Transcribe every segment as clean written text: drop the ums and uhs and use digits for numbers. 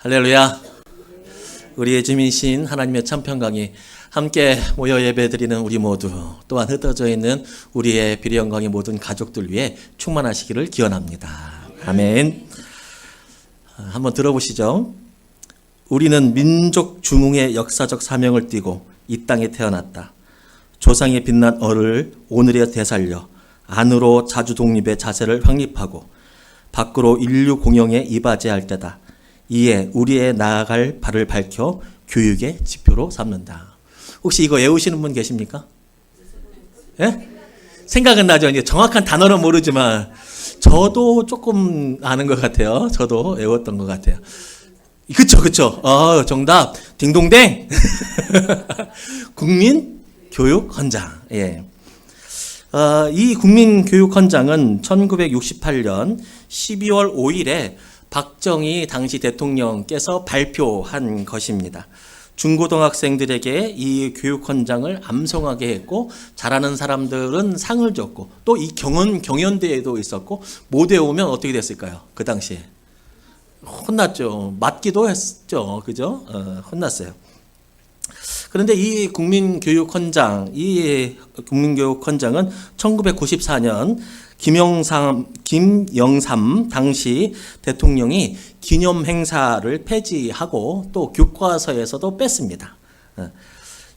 할렐루야. 우리의 주민신 하나님의 참평강이 함께 모여 예배드리는 우리 모두, 또한 흩어져 있는 우리의 비례영광의 모든 가족들 위해 충만하시기를 기원합니다. 아멘. 한번 들어보시죠. 우리는 민족 중흥의 역사적 사명을 띠고 이 땅에 태어났다. 조상의 빛난 얼을 오늘에 되살려 안으로 자주 독립의 자세를 확립하고 밖으로 인류 공영에 이바지할 때다. 이에 우리의 나아갈 발을 밝혀 교육의 지표로 삼는다. 혹시 이거 외우시는 분 계십니까? 예? 생각은 나죠. 이제 정확한 단어는 모르지만 저도 조금 아는 것 같아요. 저도 외웠던 것 같아요. 그쵸. 정답. 딩동댕. 국민교육헌장. 예. 이 국민교육헌장은 1968년 12월 5일에 박정희 당시 대통령께서 발표한 것입니다. 중고등학생들에게 이 교육헌장을 암송하게 했고, 잘하는 사람들은 상을 줬고, 또 이 경연대회도 있었고, 못 외우면 어떻게 됐을까요? 그 당시에 혼났죠. 맞기도 했죠. 그죠? 혼났어요. 그런데 이 국민교육헌장은 1994년 김영삼 당시 대통령이 기념 행사를 폐지하고 또 교과서에서도 뺐습니다.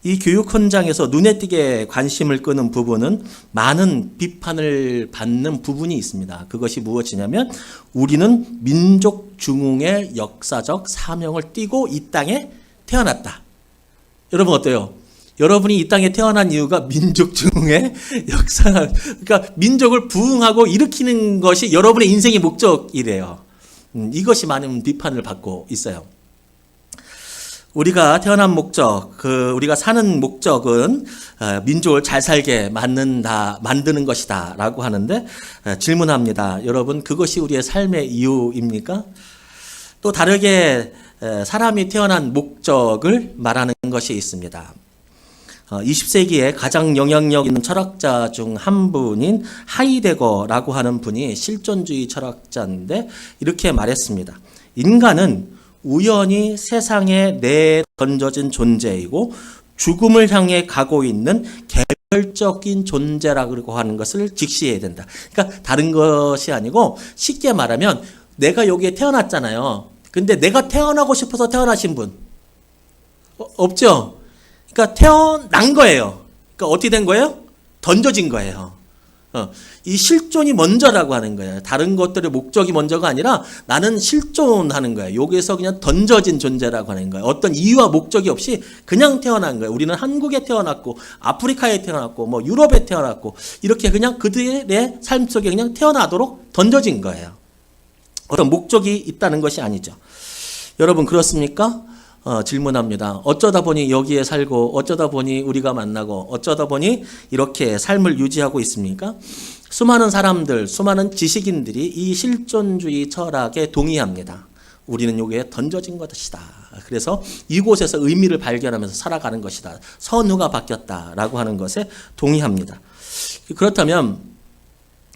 이 교육헌장에서 눈에 띄게 관심을 끄는 부분은 많은 비판을 받는 부분이 있습니다. 그것이 무엇이냐면, 우리는 민족 중흥의 역사적 사명을 띠고 이 땅에 태어났다. 여러분 어때요? 여러분이 이 땅에 태어난 이유가 민족 중흥의 역사, 그러니까 민족을 부흥하고 일으키는 것이 여러분의 인생의 목적이래요. 이것이 많은 비판을 받고 있어요. 우리가 태어난 목적, 우리가 사는 목적은 민족을 잘 살게 만드는 것이다 라고 하는데, 질문합니다. 여러분, 그것이 우리의 삶의 이유입니까? 또 다르게 사람이 태어난 목적을 말하는 것이 있습니다. 20세기에 가장 영향력 있는 철학자 중 한 분인 하이데거라고 하는 분이 실존주의 철학자인데 이렇게 말했습니다. 인간은 우연히 세상에 내던져진 존재이고 죽음을 향해 가고 있는 개별적인 존재라고 하는 것을 직시해야 된다. 그러니까 다른 것이 아니고, 쉽게 말하면 내가 여기에 태어났잖아요. 근데 내가 태어나고 싶어서 태어나신 분 없죠? 그러니까 태어난 거예요. 그러니까 어떻게 된 거예요? 던져진 거예요. 이 실존이 먼저라고 하는 거예요. 다른 것들의 목적이 먼저가 아니라 나는 실존하는 거예요. 여기에서 그냥 던져진 존재라고 하는 거예요. 어떤 이유와 목적이 없이 그냥 태어난 거예요. 우리는 한국에 태어났고, 아프리카에 태어났고, 뭐 유럽에 태어났고, 이렇게 그냥 그들의 삶 속에 그냥 태어나도록 던져진 거예요. 어떤 목적이 있다는 것이 아니죠. 여러분 그렇습니까? 질문합니다. 어쩌다 보니 여기에 살고, 어쩌다 보니 우리가 만나고, 어쩌다 보니 이렇게 삶을 유지하고 있습니까? 수많은 사람들, 수많은 지식인들이 이 실존주의 철학에 동의합니다. 우리는 여기에 던져진 것이다. 그래서 이곳에서 의미를 발견하면서 살아가는 것이다. 선후가 바뀌었다라고 하는 것에 동의합니다. 그렇다면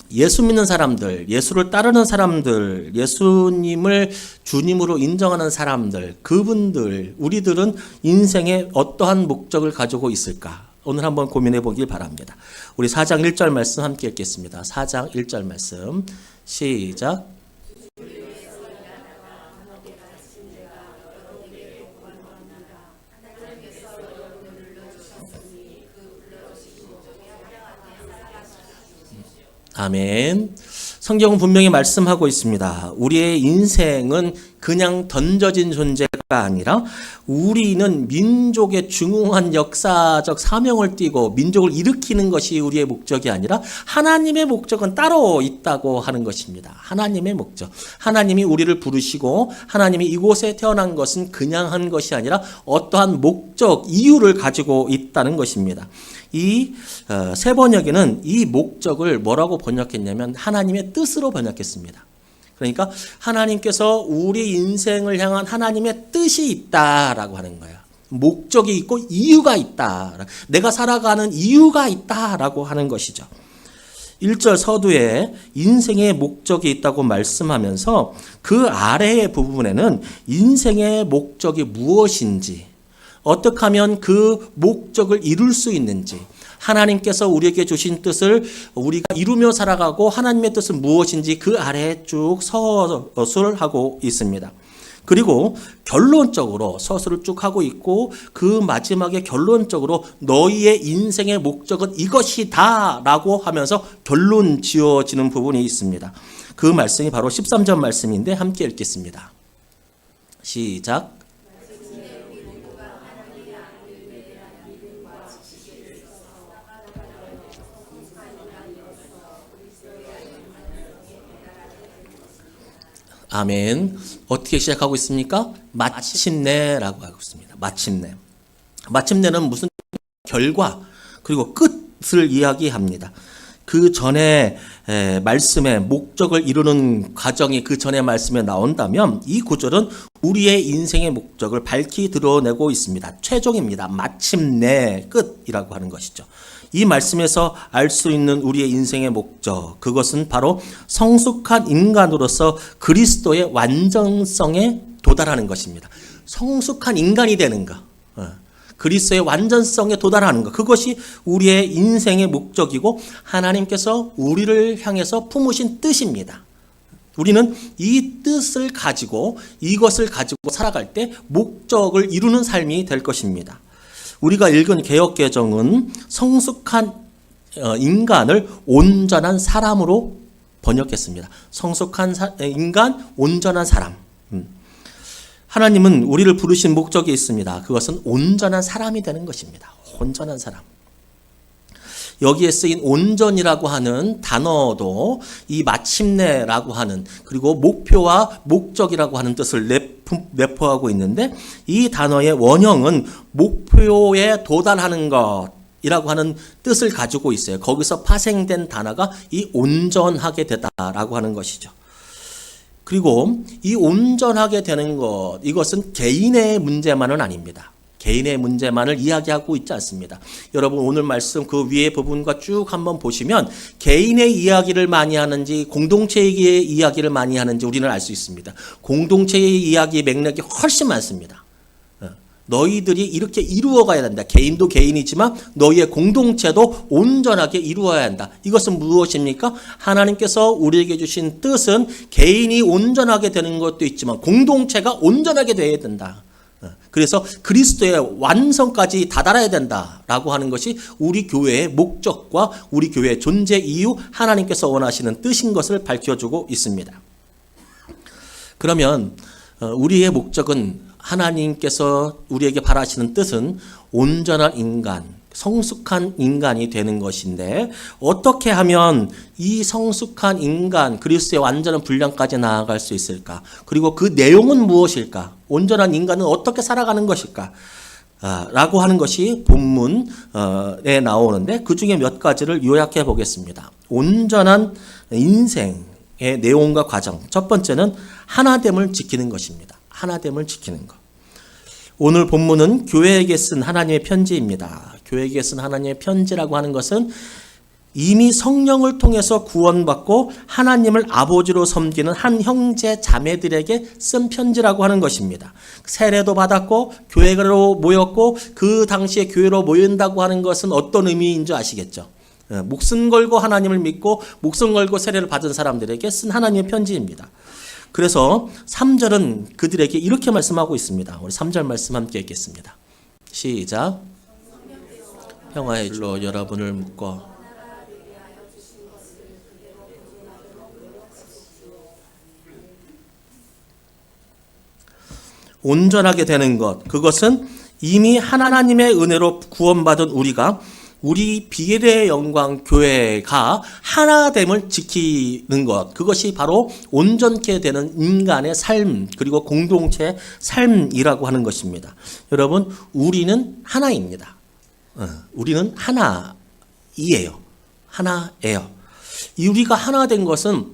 예수 믿는 사람들, 예수를 따르는 사람들, 예수님을 주님으로 인정하는 사람들, 그분들, 우리들은 인생에 어떠한 목적을 가지고 있을까? 오늘 한번 고민해 보길 바랍니다. 우리 4장 1절 말씀 함께 읽겠습니다. 4장 1절 말씀 시작. 아멘. 성경은 분명히 말씀하고 있습니다. 우리의 인생은 그냥 던져진 존재가 아니라 우리는 민족의 중흥한 역사적 사명을 띠고 민족을 일으키는 것이 우리의 목적이 아니라 하나님의 목적은 따로 있다고 하는 것입니다. 하나님의 목적. 하나님이 우리를 부르시고 하나님이 이곳에 태어난 것은 그냥 한 것이 아니라 어떠한 목적, 이유를 가지고 있다는 것입니다. 이 세 번역에는 이 목적을 뭐라고 번역했냐면 하나님의 뜻으로 번역했습니다. 그러니까 하나님께서 우리 인생을 향한 하나님의 뜻이 있다라고 하는 거예요. 목적이 있고 이유가 있다. 내가 살아가는 이유가 있다라고 하는 것이죠. 1절 서두에 인생의 목적이 있다고 말씀하면서 그 아래의 부분에는 인생의 목적이 무엇인지, 어떻게 하면 그 목적을 이룰 수 있는지, 하나님께서 우리에게 주신 뜻을 우리가 이루며 살아가고 하나님의 뜻은 무엇인지 그 아래에 쭉 서술하고 있습니다. 그리고 결론적으로 서술을 쭉 하고 있고 그 마지막에 결론적으로 너희의 인생의 목적은 이것이다 라고 하면서 결론 지어지는 부분이 있습니다. 그 말씀이 바로 13절 말씀인데 함께 읽겠습니다. 시작. 아멘. 어떻게 시작하고 있습니까? 마침내라고 하고 있습니다. 마침내. 마침내는 무슨 결과 그리고 끝을 이야기합니다. 그 전에 말씀의 목적을 이루는 과정이 그 전에 말씀에 나온다면 이 구절은 우리의 인생의 목적을 밝히 드러내고 있습니다. 최종입니다. 마침내 끝이라고 하는 것이죠. 이 말씀에서 알 수 있는 우리의 인생의 목적, 그것은 바로 성숙한 인간으로서 그리스도의 완전성에 도달하는 것입니다. 성숙한 인간이 되는 것, 그리스도의 완전성에 도달하는 것, 그것이 우리의 인생의 목적이고 하나님께서 우리를 향해서 품으신 뜻입니다. 우리는 이 뜻을 가지고 이것을 가지고 살아갈 때 목적을 이루는 삶이 될 것입니다. 우리가 읽은 개역개정은 성숙한 인간을 온전한 사람으로 번역했습니다. 성숙한 인간, 온전한 사람. 하나님은 우리를 부르신 목적이 있습니다. 그것은 온전한 사람이 되는 것입니다. 온전한 사람. 여기에 쓰인 온전이라고 하는 단어도 이 마침내라고 하는 그리고 목표와 목적이라고 하는 뜻을 내포하고 있는데 이 단어의 원형은 목표에 도달하는 것이라고 하는 뜻을 가지고 있어요. 거기서 파생된 단어가 이 온전하게 되다라고 하는 것이죠. 그리고 이 온전하게 되는 것, 이것은 개인의 문제만은 아닙니다. 개인의 문제만을 이야기하고 있지 않습니다. 여러분 오늘 말씀 그 위의 부분과 쭉 한번 보시면 개인의 이야기를 많이 하는지 공동체의 이야기를 많이 하는지 우리는 알 수 있습니다. 공동체의 이야기 맥락이 훨씬 많습니다. 너희들이 이렇게 이루어가야 된다. 개인도 개인이지만 너희의 공동체도 온전하게 이루어야 한다. 이것은 무엇입니까? 하나님께서 우리에게 주신 뜻은 개인이 온전하게 되는 것도 있지만 공동체가 온전하게 되어야 된다. 그래서 그리스도의 완성까지 다다라야 된다라고 하는 것이 우리 교회의 목적과 우리 교회의 존재 이유, 하나님께서 원하시는 뜻인 것을 밝혀주고 있습니다. 그러면 우리의 목적은 하나님께서 우리에게 바라시는 뜻은 온전한 인간, 성숙한 인간이 되는 것인데 어떻게 하면 이 성숙한 인간, 그리스도의 완전한 분량까지 나아갈 수 있을까? 그리고 그 내용은 무엇일까? 온전한 인간은 어떻게 살아가는 것일까? 라고 하는 것이 본문에 나오는데 그 중에 몇 가지를 요약해 보겠습니다. 온전한 인생의 내용과 과정. 첫 번째는 하나됨을 지키는 것입니다. 하나됨을 지키는 것. 오늘 본문은 교회에게 쓴 하나님의 편지입니다. 교회에게 쓴 하나님의 편지라고 하는 것은 이미 성령을 통해서 구원받고 하나님을 아버지로 섬기는 한 형제 자매들에게 쓴 편지라고 하는 것입니다. 세례도 받았고 교회로 모였고 그 당시에 교회로 모인다고 하는 것은 어떤 의미인 줄 아시겠죠? 목숨 걸고 하나님을 믿고 목숨 걸고 세례를 받은 사람들에게 쓴 하나님의 편지입니다. 그래서 3절은 그들에게 이렇게 말씀하고 있습니다. 우리 3절 말씀 함께 읽겠습니다. 시작. 평화의 줄로 여러분을 묶어 온전하게 되는 것, 그것은 이미 하나님의 은혜로 구원받은 우리가 우리 비례의 영광 교회가 하나됨을 지키는 것, 그것이 바로 온전케 되는 인간의 삶 그리고 공동체의 삶이라고 하는 것입니다. 여러분 우리는 하나입니다. 우리는 하나이에요. 하나예요. 이 우리가 하나 된 것은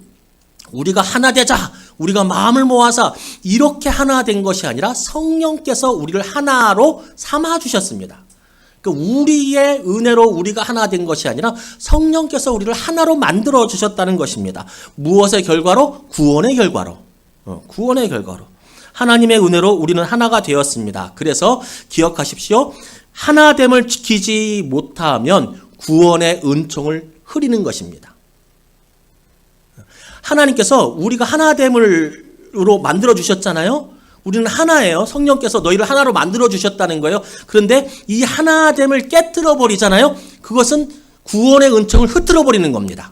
우리가 하나 되자, 우리가 마음을 모아서 이렇게 하나 된 것이 아니라 성령께서 우리를 하나로 삼아 주셨습니다. 우리의 은혜로 우리가 하나 된 것이 아니라 성령께서 우리를 하나로 만들어 주셨다는 것입니다. 무엇의 결과로? 구원의 결과로. 구원의 결과로. 하나님의 은혜로 우리는 하나가 되었습니다. 그래서 기억하십시오. 하나됨을 지키지 못하면 구원의 은총을 흐리는 것입니다. 하나님께서 우리가 하나됨으로 만들어 주셨잖아요. 우리는 하나예요. 성령께서 너희를 하나로 만들어 주셨다는 거예요. 그런데 이 하나됨을 깨뜨려 버리잖아요. 그것은 구원의 은총을 흐트러 버리는 겁니다.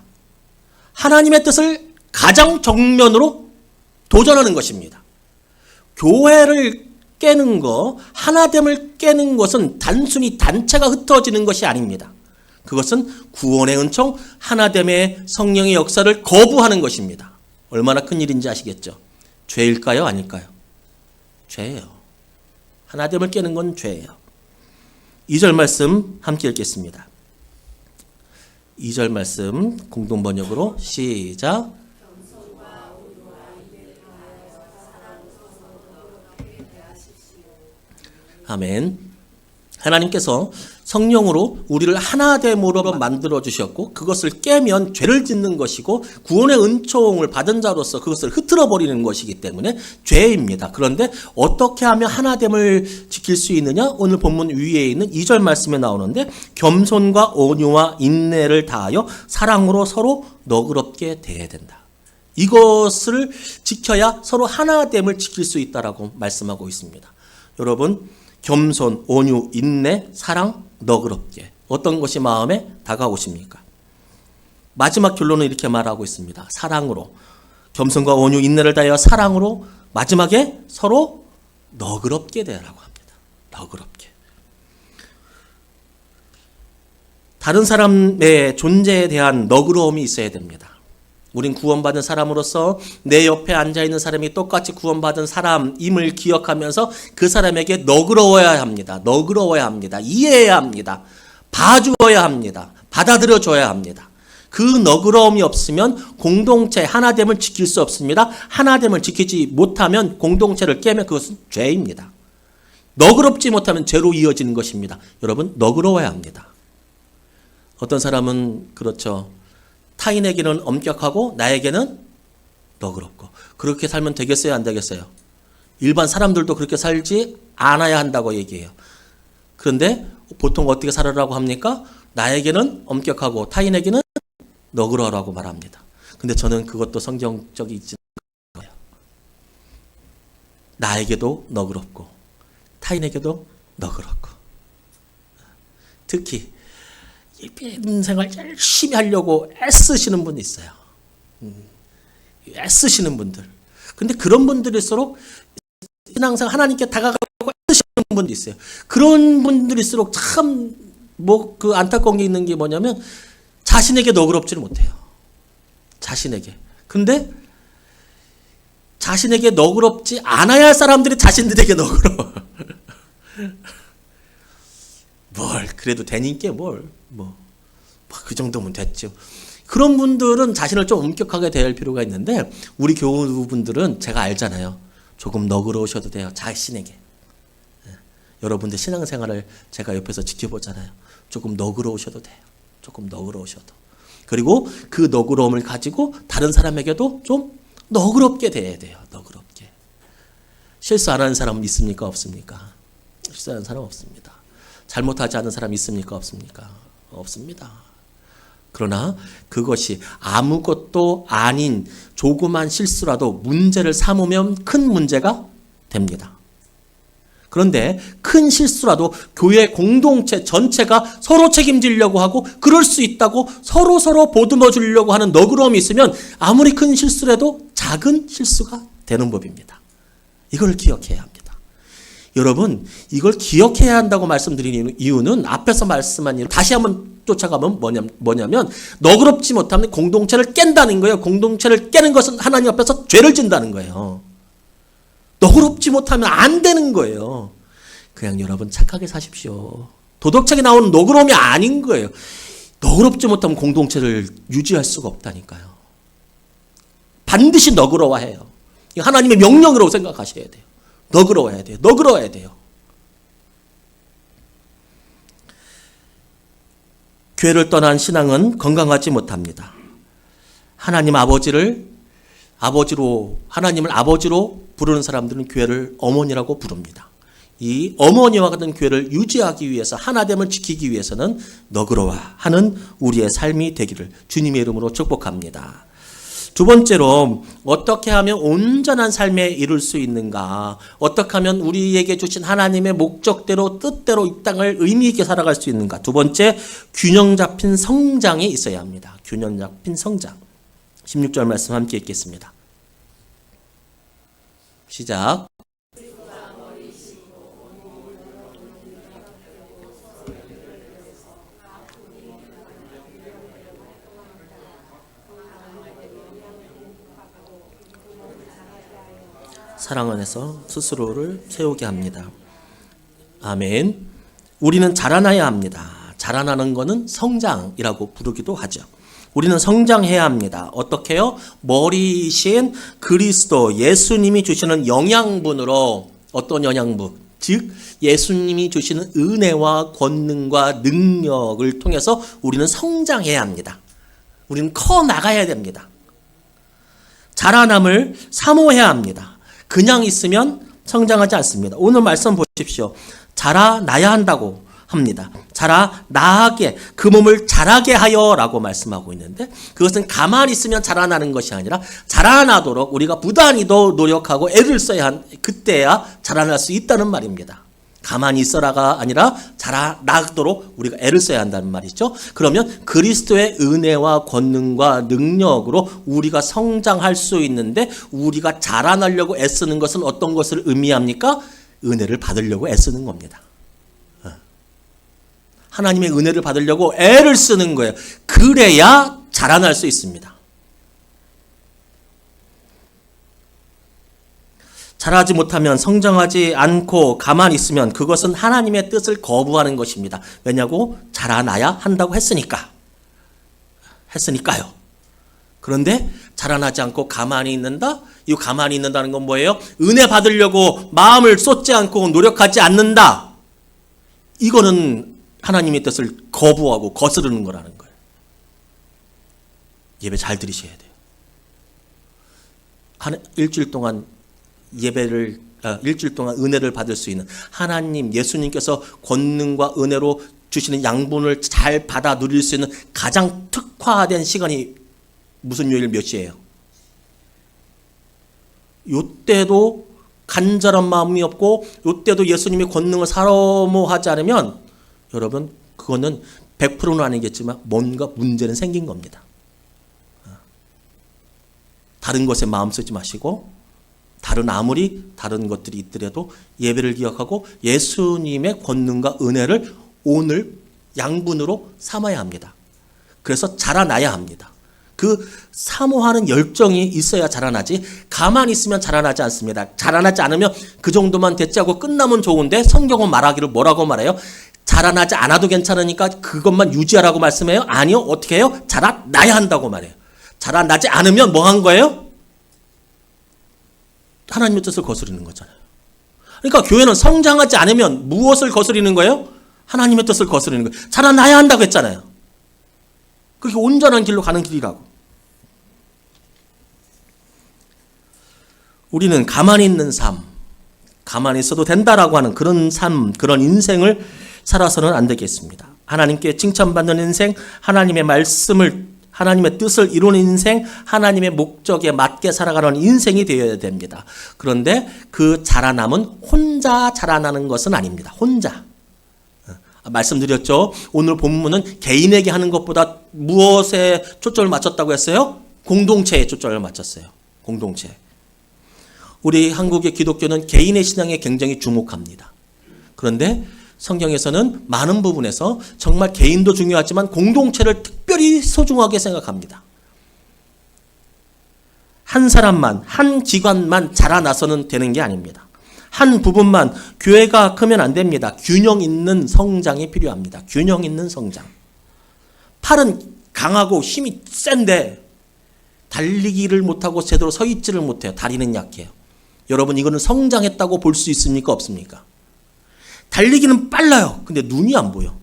하나님의 뜻을 가장 정면으로 도전하는 것입니다. 교회를 깨는 거, 하나됨을 깨는 것은 단순히 단체가 흩어지는 것이 아닙니다. 그것은 구원의 은총, 하나됨의 성령의 역사를 거부하는 것입니다. 얼마나 큰 일인지 아시겠죠? 죄일까요? 아닐까요? 죄예요. 하나됨을 깨는 건 죄예요. 2절 말씀 함께 읽겠습니다. 2절 말씀 공동번역으로 시작. 아멘. 하나님께서 성령으로 우리를 하나됨으로 만들어 주셨고 그것을 깨면 죄를 짓는 것이고 구원의 은총을 받은 자로서 그것을 흐트러 버리는 것이기 때문에 죄입니다. 그런데 어떻게 하면 하나됨을 지킬 수 있느냐? 오늘 본문 위에 있는 2절 말씀에 나오는데 겸손과 온유와 인내를 다하여 사랑으로 서로 너그럽게 대해야 된다. 이것을 지켜야 서로 하나됨을 지킬 수 있다라고 말씀하고 있습니다. 여러분, 겸손, 온유, 인내, 사랑, 너그럽게 어떤 것이 마음에 다가오십니까? 마지막 결론은 이렇게 말하고 있습니다. 사랑으로, 겸손과 온유, 인내를 다하여 사랑으로 마지막에 서로 너그럽게 대하라고 합니다. 너그럽게. 다른 사람의 존재에 대한 너그러움이 있어야 됩니다. 우린 구원받은 사람으로서 내 옆에 앉아있는 사람이 똑같이 구원받은 사람임을 기억하면서 그 사람에게 너그러워야 합니다. 너그러워야 합니다. 이해해야 합니다. 봐주어야 합니다. 받아들여줘야 합니다. 그 너그러움이 없으면 공동체 하나됨을 지킬 수 없습니다. 하나됨을 지키지 못하면 공동체를 깨면 그것은 죄입니다. 너그럽지 못하면 죄로 이어지는 것입니다. 여러분, 너그러워야 합니다. 어떤 사람은 그렇죠. 타인에게는 엄격하고 나에게는 너그럽고 그렇게 살면 되겠어요? 안 되겠어요? 일반 사람들도 그렇게 살지 않아야 한다고 얘기해요. 그런데 보통 어떻게 살아라고 합니까? 나에게는 엄격하고 타인에게는 너그러라고 말합니다. 근데 저는 그것도 성경적이지 않아요. 나에게도 너그럽고 타인에게도 너그럽고 특히 인생을 열심히 하려고 애쓰시는 분이 있어요. 애쓰시는 분들. 근데 그런 분들일수록 신앙생활 하나님께 다가가려고 애쓰시는 분도 있어요. 그런 분들일수록 참 그 안타까운 게 있는 게 뭐냐면 자신에게 너그럽지를 못해요. 자신에게. 근데 자신에게 너그럽지 않아야 할 사람들이 자신들에게 너그러워. 뭘 그래도 되니까 그 정도면 됐죠. 그런 분들은 자신을 좀 엄격하게 대할 필요가 있는데 우리 교우분들은 제가 알잖아요. 조금 너그러우셔도 돼요. 자신에게. 여러분들 신앙생활을 제가 옆에서 지켜보잖아요. 조금 너그러우셔도 돼요. 조금 너그러우셔도. 그리고 그 너그러움을 가지고 다른 사람에게도 좀 너그럽게 대해야 돼요. 너그럽게. 실수 안 하는 사람 있습니까? 없습니까? 실수하는 사람 없습니다. 잘못하지 않은 사람 있습니까? 없습니까? 없습니다. 그러나 그것이 아무것도 아닌 조그만 실수라도 문제를 삼으면 큰 문제가 됩니다. 그런데 큰 실수라도 교회 공동체 전체가 서로 책임지려고 하고 그럴 수 있다고 서로 보듬어 주려고 하는 너그러움이 있으면 아무리 큰 실수라도 작은 실수가 되는 법입니다. 이걸 기억해야 합니다. 여러분, 이걸 기억해야 한다고 말씀드리는 이유는 앞에서 말씀한 이유 다시 한번 쫓아가면 뭐냐면 너그럽지 못하면 공동체를 깬다는 거예요. 공동체를 깨는 것은 하나님 앞에서 죄를 진다는 거예요. 너그럽지 못하면 안 되는 거예요. 그냥 여러분 착하게 사십시오. 도덕책에 나오는 너그러움이 아닌 거예요. 너그럽지 못하면 공동체를 유지할 수가 없다니까요. 반드시 너그러워해요. 하나님의 명령으로 생각하셔야 돼요. 너그러워야 돼요. 너그러워야 돼요. 교회를 떠난 신앙은 건강하지 못합니다. 하나님을 아버지로 부르는 사람들은 교회를 어머니라고 부릅니다. 이 어머니와 같은 교회를 유지하기 위해서, 하나됨을 지키기 위해서는 너그러워하는 우리의 삶이 되기를 주님의 이름으로 축복합니다. 두 번째로, 어떻게 하면 온전한 삶에 이룰 수 있는가? 어떻게 하면 우리에게 주신 하나님의 목적대로, 뜻대로 이 땅을 의미 있게 살아갈 수 있는가? 두 번째, 균형 잡힌 성장이 있어야 합니다. 균형 잡힌 성장. 16절 말씀 함께 읽겠습니다. 시작. 사랑 안에서 스스로를 세우게 합니다. 아멘. 우리는 자라나야 합니다. 자라나는 것은 성장이라고 부르기도 하죠. 우리는 성장해야 합니다. 어떻게요? 머리이신 그리스도 예수님이 주시는 영양분으로, 어떤 영양분? 즉 예수님이 주시는 은혜와 권능과 능력을 통해서 우리는 성장해야 합니다. 우리는 커 나가야 됩니다. 자라남을 사모해야 합니다. 그냥 있으면 성장하지 않습니다. 오늘 말씀 보십시오. 자라나야 한다고 합니다. 자라나게, 그 몸을 자라게 하여라고 말씀하고 있는데, 그것은 가만히 있으면 자라나는 것이 아니라 자라나도록 우리가 부단히 더 노력하고 애를 써야 그때야 자라날 수 있다는 말입니다. 가만히 있어라가 아니라 자라나도록 우리가 애를 써야 한다는 말이죠. 그러면 그리스도의 은혜와 권능과 능력으로 우리가 성장할 수 있는데, 우리가 자라나려고 애쓰는 것은 어떤 것을 의미합니까? 은혜를 받으려고 애쓰는 겁니다. 하나님의 은혜를 받으려고 애를 쓰는 거예요. 그래야 자라날 수 있습니다. 자라지 못하면, 성장하지 않고 가만히 있으면 그것은 하나님의 뜻을 거부하는 것입니다. 왜냐고? 자라나야 한다고 했으니까요. 그런데 자라나지 않고 가만히 있는다? 이 가만히 있는다는 건 뭐예요? 은혜 받으려고 마음을 쏟지 않고 노력하지 않는다. 이거는 하나님의 뜻을 거부하고 거스르는 거라는 거예요. 예배 잘 들으셔야 돼요. 일주일 동안 일주일 동안 은혜를 받을 수 있는 하나님, 예수님께서 권능과 은혜로 주시는 양분을 잘 받아 누릴 수 있는 가장 특화된 시간이 무슨 요일 몇 시예요? 요때도 간절한 마음이 없고, 요때도 예수님의 권능을 사모하지 않으면, 여러분, 그거는 100%는 아니겠지만 뭔가 문제는 생긴 겁니다. 다른 것에 마음 쓰지 마시고, 아무리 다른 것들이 있더라도 예배를 기억하고 예수님의 권능과 은혜를 오늘 양분으로 삼아야 합니다. 그래서 자라나야 합니다. 그 사모하는 열정이 있어야 자라나지, 가만히 있으면 자라나지 않습니다. 자라나지 않으면 그 정도만 됐지 하고 끝나면 좋은데, 성경은 말하기를 뭐라고 말해요? 자라나지 않아도 괜찮으니까 그것만 유지하라고 말씀해요? 아니요. 어떻게 해요? 자라나야 한다고 말해요. 자라나지 않으면 뭐 한 거예요? 하나님의 뜻을 거스르는 거잖아요. 그러니까 교회는 성장하지 않으면 무엇을 거스르는 거예요? 하나님의 뜻을 거스르는 거예요. 자라나야 한다고 했잖아요. 그게 온전한 길로 가는 길이라고. 우리는 가만히 있는 삶, 가만히 있어도 된다라고 하는 그런 삶, 그런 인생을 살아서는 안 되겠습니다. 하나님께 칭찬받는 인생, 하나님의 말씀을, 하나님의 뜻을 이루는 인생, 하나님의 목적에 맞게 살아가는 인생이 되어야 됩니다. 그런데 그 자라남은 혼자 자라나는 것은 아닙니다. 혼자. 말씀드렸죠. 오늘 본문은 개인에게 하는 것보다 무엇에 초점을 맞췄다고 했어요? 공동체에 초점을 맞췄어요. 공동체. 우리 한국의 기독교는 개인의 신앙에 굉장히 주목합니다. 그런데 성경에서는 많은 부분에서 정말 개인도 중요하지만 공동체를 특별히 소중하게 생각합니다. 한 사람만, 한 기관만 자라나서는 되는 게 아닙니다. 한 부분만, 교회가 크면 안 됩니다. 균형 있는 성장이 필요합니다. 균형 있는 성장. 팔은 강하고 힘이 센데 달리기를 못하고 제대로 서 있지를 못해요. 다리는 약해요. 여러분, 이거는 성장했다고 볼 수 있습니까? 없습니까? 달리기는 빨라요. 근데 눈이 안 보여.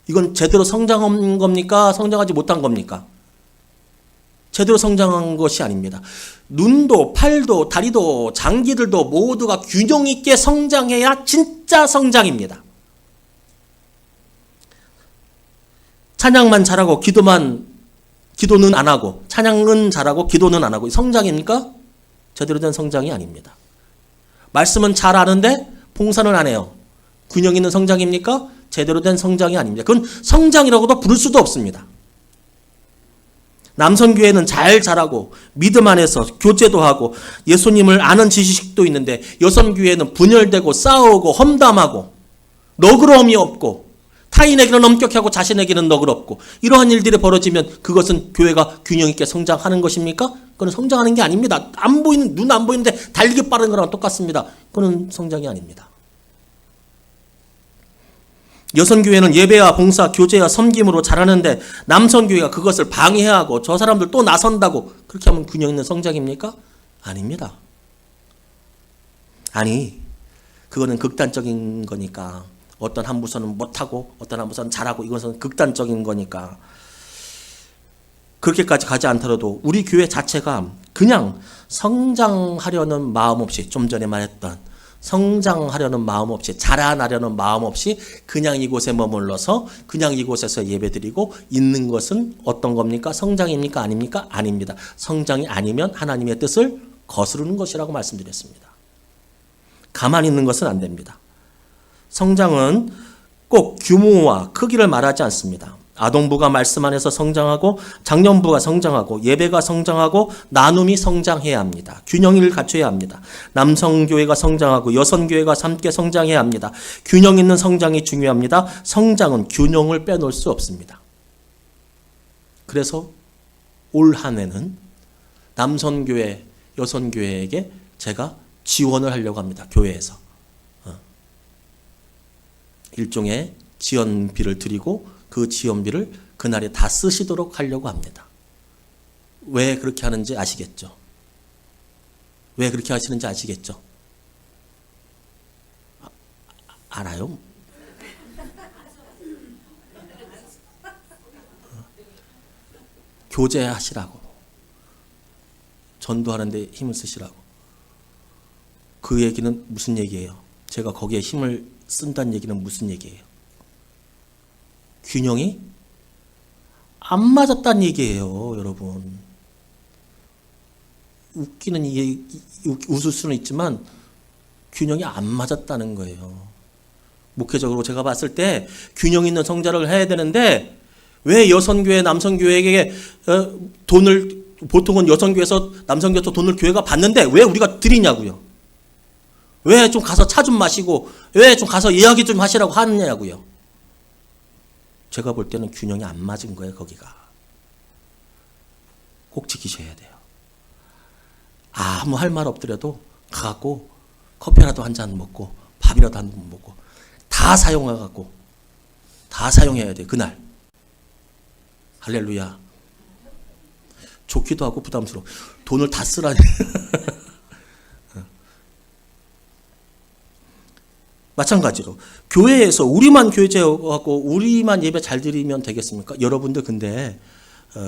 이건 제대로 성장한 겁니까? 성장하지 못한 겁니까? 제대로 성장한 것이 아닙니다. 눈도 팔도 다리도 장기들도 모두가 균형 있게 성장해야 진짜 성장입니다. 찬양만 잘하고 기도는 안 하고, 찬양은 잘하고 기도는 안 하고, 성장입니까? 제대로 된 성장이 아닙니다. 말씀은 잘 아는데 봉사는 안 해요. 균형 있는 성장입니까? 제대로 된 성장이 아닙니다. 그건 성장이라고도 부를 수도 없습니다. 남선교회는 잘 자라고 믿음 안에서 교제도 하고 예수님을 아는 지식도 있는데, 여선교회는 분열되고 싸우고 험담하고 너그러움이 없고 타인에게는 엄격하고 자신에게는 너그럽고, 이러한 일들이 벌어지면 그것은 교회가 균형 있게 성장하는 것입니까? 그건 성장하는 게 아닙니다. 눈 안 보이는데 달리기 빠른 거랑 똑같습니다. 그건 성장이 아닙니다. 여선교회는 예배와 봉사, 교제와 섬김으로 잘하는데 남선교회가 그것을 방해하고 저 사람들 또 나선다고, 그렇게 하면 균형 있는 성장입니까? 아닙니다. 아니, 그거는 극단적인 거니까. 어떤 한 부서는 못하고 어떤 한 부서는 잘하고, 이것은 극단적인 거니까. 그렇게까지 가지 않더라도 우리 교회 자체가 그냥 성장하려는 마음 없이, 좀 전에 말했던 성장하려는 마음 없이, 자라나려는 마음 없이 그냥 이곳에 머물러서 그냥 이곳에서 예배드리고 있는 것은 어떤 겁니까? 성장입니까? 아닙니까? 아닙니다. 성장이 아니면 하나님의 뜻을 거스르는 것이라고 말씀드렸습니다. 가만히 있는 것은 안 됩니다. 성장은 꼭 규모와 크기를 말하지 않습니다. 아동부가 말씀 안에서 성장하고, 장년부가 성장하고, 예배가 성장하고, 나눔이 성장해야 합니다. 균형을 갖춰야 합니다. 남성교회가 성장하고 여성교회가 함께 성장해야 합니다. 균형 있는 성장이 중요합니다. 성장은 균형을 빼놓을 수 없습니다. 그래서 올 한 해는 남성교회, 여성교회에게 제가 지원을 하려고 합니다. 교회에서. 일종의 지원비를 드리고 그 지원비를 그날에 다 쓰시도록 하려고 합니다. 왜 그렇게 하는지 아시겠죠? 왜 그렇게 하시는지 아시겠죠? 알아요? 교제하시라고. 전도하는데 힘을 쓰시라고. 그 얘기는 무슨 얘기예요? 제가 거기에 힘을 쓴다는 얘기는 무슨 얘기예요? 균형이 안 맞았다는 얘기예요, 여러분. 웃을 수는 있지만 균형이 안 맞았다는 거예요. 목회적으로 제가 봤을 때 균형 있는 성장을 해야 되는데, 왜 여성교회, 남성교회에게 돈을, 보통은 여성교회에서 남성교회에서 돈을 교회가 받는데 왜 우리가 드리냐고요. 왜 좀 가서 차 좀 마시고, 왜 좀 가서 이야기 좀 하시라고 하느냐고요. 제가 볼 때는 균형이 안 맞은 거예요, 거기가. 꼭 지키셔야 돼요. 아무 할 말 없더라도 가갖고 커피라도 한 잔 먹고 밥이라도 한 번 먹고 다 사용해갖고 다 사용해야 돼, 그날. 할렐루야. 좋기도 하고 부담스러워. 돈을 다 쓰라니. 마찬가지로 교회에서 우리만 교제하고 우리만 예배 잘 드리면 되겠습니까? 여러분들 근데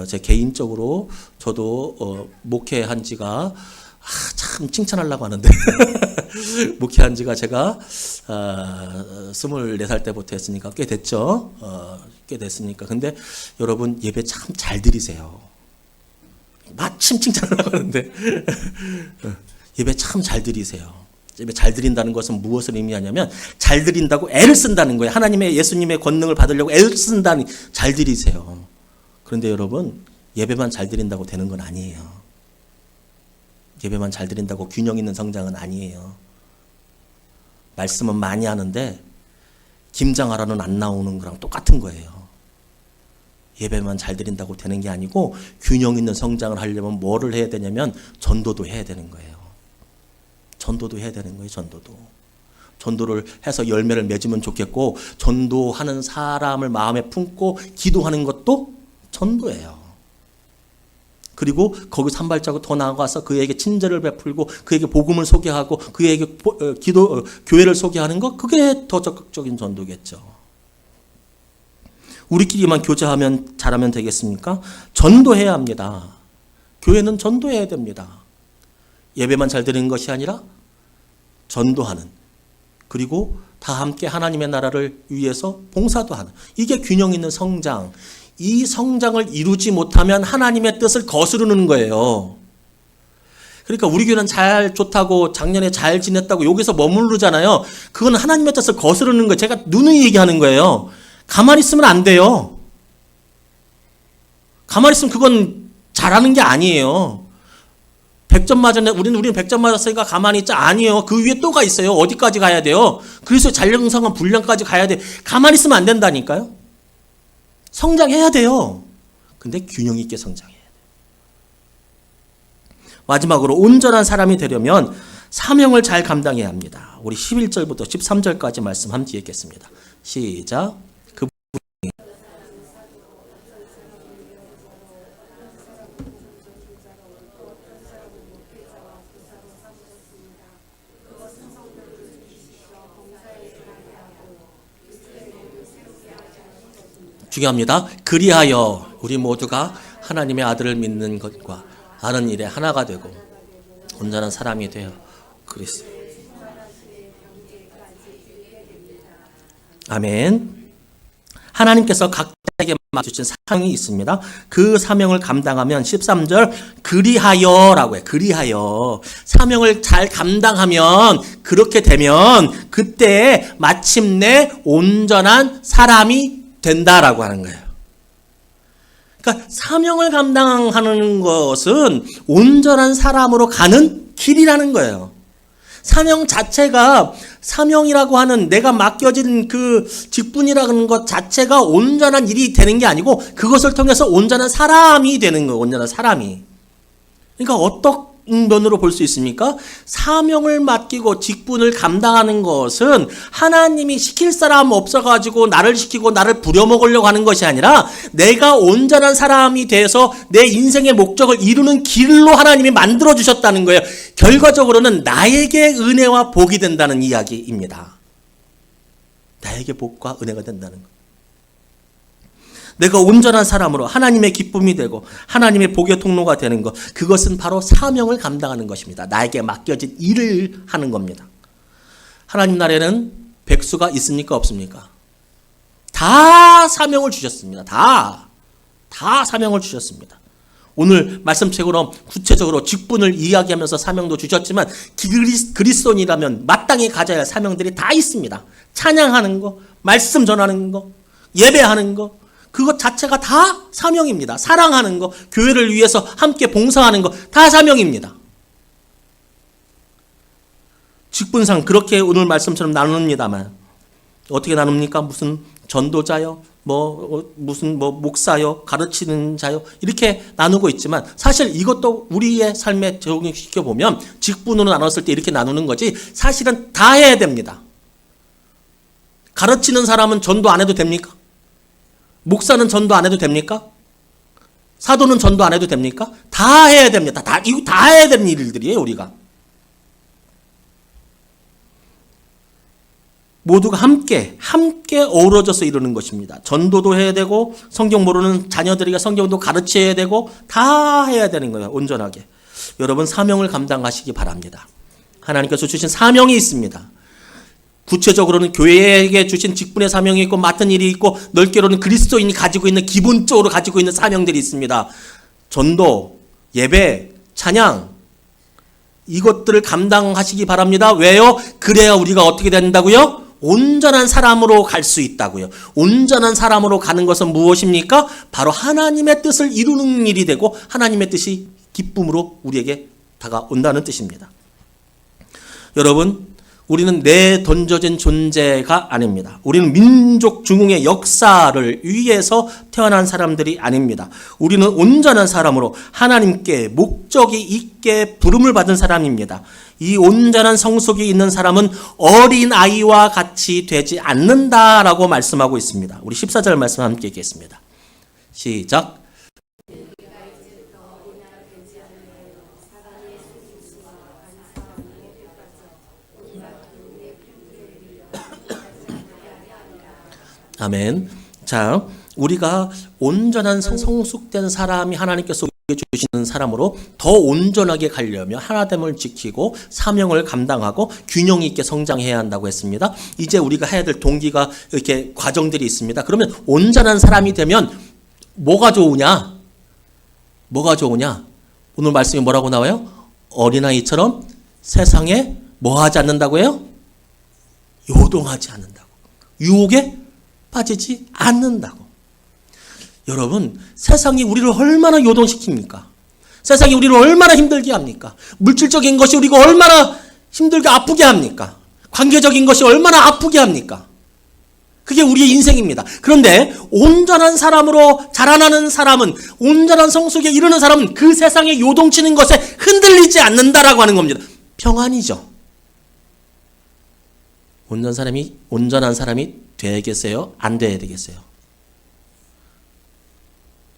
제 개인적으로 저도 목회한 지가 참 칭찬하려고 하는데 목회한 지가 제가 24살 때부터 했으니까 꽤 됐죠. 꽤 됐으니까. 근데 여러분 예배 참 잘 드리세요. 마침 칭찬하려고 하는데 예배 참 잘 드리세요. 예배 잘 드린다는 것은 무엇을 의미하냐면 잘 드린다고 애를 쓴다는 거예요. 하나님의, 예수님의 권능을 받으려고 애를 쓴다니. 잘 드리세요. 그런데 여러분, 예배만 잘 드린다고 되는 건 아니에요. 예배만 잘 드린다고 균형 있는 성장은 아니에요. 말씀은 많이 하는데 김장하라는 안 나오는 거랑 똑같은 거예요. 예배만 잘 드린다고 되는 게 아니고 균형 있는 성장을 하려면 뭐를 해야 되냐면 전도도 해야 되는 거예요. 전도도 해야 되는 거예요. 전도를 해서 열매를 맺으면 좋겠고, 전도하는 사람을 마음에 품고 기도하는 것도 전도예요. 그리고 거기서 한 발자국 더 나아가서 그에게 친절을 베풀고 그에게 복음을 소개하고 그에게 교회를 소개하는 것, 그게 더 적극적인 전도겠죠. 우리끼리만 교제하면 잘하면 되겠습니까? 전도해야 합니다. 교회는 전도해야 됩니다. 예배만 잘 드리는 것이 아니라 전도하는, 그리고 다 함께 하나님의 나라를 위해서 봉사도 하는, 이게 균형 있는 성장. 이 성장을 이루지 못하면 하나님의 뜻을 거스르는 거예요. 그러니까 우리 교회는 잘 좋다고, 작년에 잘 지냈다고 여기서 머무르잖아요. 그건 하나님의 뜻을 거스르는 거예요. 제가 누누이 얘기하는 거예요. 가만히 있으면 안 돼요. 가만히 있으면 그건 잘하는 게 아니에요. 100점 맞았네. 우리는 100점 맞았으니까 가만히 있자. 아니에요. 그 위에 또가 있어요. 어디까지 가야 돼요? 그래서 잔량성한 분량까지 가야 돼. 가만히 있으면 안 된다니까요. 성장해야 돼요. 근데 균형 있게 성장해야 돼요. 마지막으로 온전한 사람이 되려면 사명을 잘 감당해야 합니다. 우리 11절부터 13절까지 말씀 함께 읽겠습니다. 시작. 중요합니다. 그리하여 우리 모두가 하나님의 아들을 믿는 것과 아는 일에 하나가 되고 온전한 사람이 되어 그리스도. 아멘. 하나님께서 각자에게 맡주신 사명이 있습니다. 그 사명을 감당하면 13절 그리하여라고 해요. 그리하여 사명을 잘 감당하면, 그렇게 되면 그때 마침내 온전한 사람이 된다라고 하는 거예요. 그러니까 사명을 감당하는 것은 온전한 사람으로 가는 길이라는 거예요. 사명 자체가, 사명이라고 하는 내가 맡겨진 그 직분이라는 것 자체가 온전한 일이 되는 게 아니고 그것을 통해서 온전한 사람이 되는 거예요. 온전한 사람이. 그러니까 어떤 면으로 볼 수 있습니까? 사명을 맡기고 직분을 감당하는 것은 하나님이 시킬 사람 없어가지고 나를 시키고 나를 부려먹으려고 하는 것이 아니라 내가 온전한 사람이 돼서 내 인생의 목적을 이루는 길로 하나님이 만들어주셨다는 거예요. 결과적으로는 나에게 은혜와 복이 된다는 이야기입니다. 나에게 복과 은혜가 된다는 거예요. 내가 온전한 사람으로 하나님의 기쁨이 되고 하나님의 복의 통로가 되는 것, 그것은 바로 사명을 감당하는 것입니다. 나에게 맡겨진 일을 하는 겁니다. 하나님 나라에는 백수가 있습니까? 없습니까? 다 사명을 주셨습니다. 다 사명을 주셨습니다. 오늘 말씀책으로 구체적으로 직분을 이야기하면서 사명도 주셨지만 그리스도인이라면 마땅히 가져야 할 사명들이 다 있습니다. 찬양하는 거, 말씀 전하는 거, 예배하는 거, 그것 자체가 다 사명입니다. 사랑하는 거, 교회를 위해서 함께 봉사하는 거, 다 사명입니다. 직분상 그렇게 오늘 말씀처럼 나눕니다만, 어떻게 나눕니까? 무슨 전도자요? 무슨 목사요? 가르치는 자요? 이렇게 나누고 있지만, 사실 이것도 우리의 삶에 적용시켜보면 직분으로 나눴을 때 이렇게 나누는 거지, 사실은 다 해야 됩니다. 가르치는 사람은 전도 안 해도 됩니까? 목사는 전도 안 해도 됩니까? 사도는 전도 안 해도 됩니까? 다 해야 됩니다. 이거 다 해야 되는 일들이에요, 우리가. 모두가 함께 어우러져서 이루는 것입니다. 전도도 해야 되고, 성경 모르는 자녀들에게 성경도 가르쳐야 되고, 다 해야 되는 거예요, 온전하게. 여러분, 사명을 감당하시기 바랍니다. 하나님께서 주신 사명이 있습니다. 구체적으로는 교회에게 주신 직분의 사명이 있고 맡은 일이 있고, 넓게로는 그리스도인이 가지고 있는, 기본적으로 가지고 있는 사명들이 있습니다. 전도, 예배, 찬양, 이것들을 감당하시기 바랍니다. 왜요? 그래야 우리가 어떻게 된다고요? 온전한 사람으로 갈 수 있다고요. 온전한 사람으로 가는 것은 무엇입니까? 바로 하나님의 뜻을 이루는 일이 되고 하나님의 뜻이 기쁨으로 우리에게 다가온다는 뜻입니다. 여러분, 우리는 내던져진 존재가 아닙니다. 우리는 민족 중흥의 역사를 위해서 태어난 사람들이 아닙니다. 우리는 온전한 사람으로 하나님께 목적이 있게 부름을 받은 사람입니다. 이 온전한 성숙이 있는 사람은 어린아이와 같이 되지 않는다라고 말씀하고 있습니다. 우리 14절 말씀 함께 읽겠습니다. 시작. 아멘. 자, 우리가 온전한 성숙된 사람이 하나님께서 우리에게 주시는 사람으로 더 온전하게 가려면 하나됨을 지키고 사명을 감당하고 균형 있게 성장해야 한다고 했습니다. 이제 우리가 해야 될 동기가 이렇게 과정들이 있습니다. 그러면 온전한 사람이 되면 뭐가 좋으냐? 뭐가 좋으냐? 오늘 말씀이 뭐라고 나와요? 어린아이처럼 세상에 뭐 하지 않는다고요? 요동하지 않는다고. 유혹에 빠지지 않는다고. 여러분, 세상이 우리를 얼마나 요동시킵니까? 세상이 우리를 얼마나 힘들게 합니까? 물질적인 것이 우리가 얼마나 힘들게 아프게 합니까? 관계적인 것이 얼마나 아프게 합니까? 그게 우리의 인생입니다. 그런데 온전한 사람으로 자라나는 사람은, 온전한 성숙에 이르는 사람은 그 세상에 요동치는 것에 흔들리지 않는다라고 하는 겁니다. 평안이죠. 온전한 사람이 되겠어요? 안 돼야 되겠어요?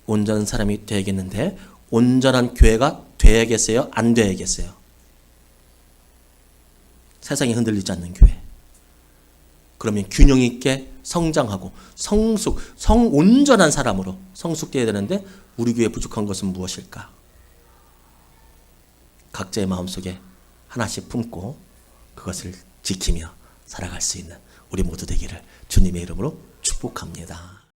온전한 사람이 되겠는데 온전한 교회가 되야겠어요? 안 되야겠어요? 세상에 흔들리지 않는 교회. 그러면 균형 있게 성장하고 온전한 사람으로 성숙되어야 되는데 우리 교회에 부족한 것은 무엇일까? 각자의 마음속에 하나씩 품고 그것을 지키며 살아갈 수 있는 우리 모두 되기를 주님의 이름으로 축복합니다.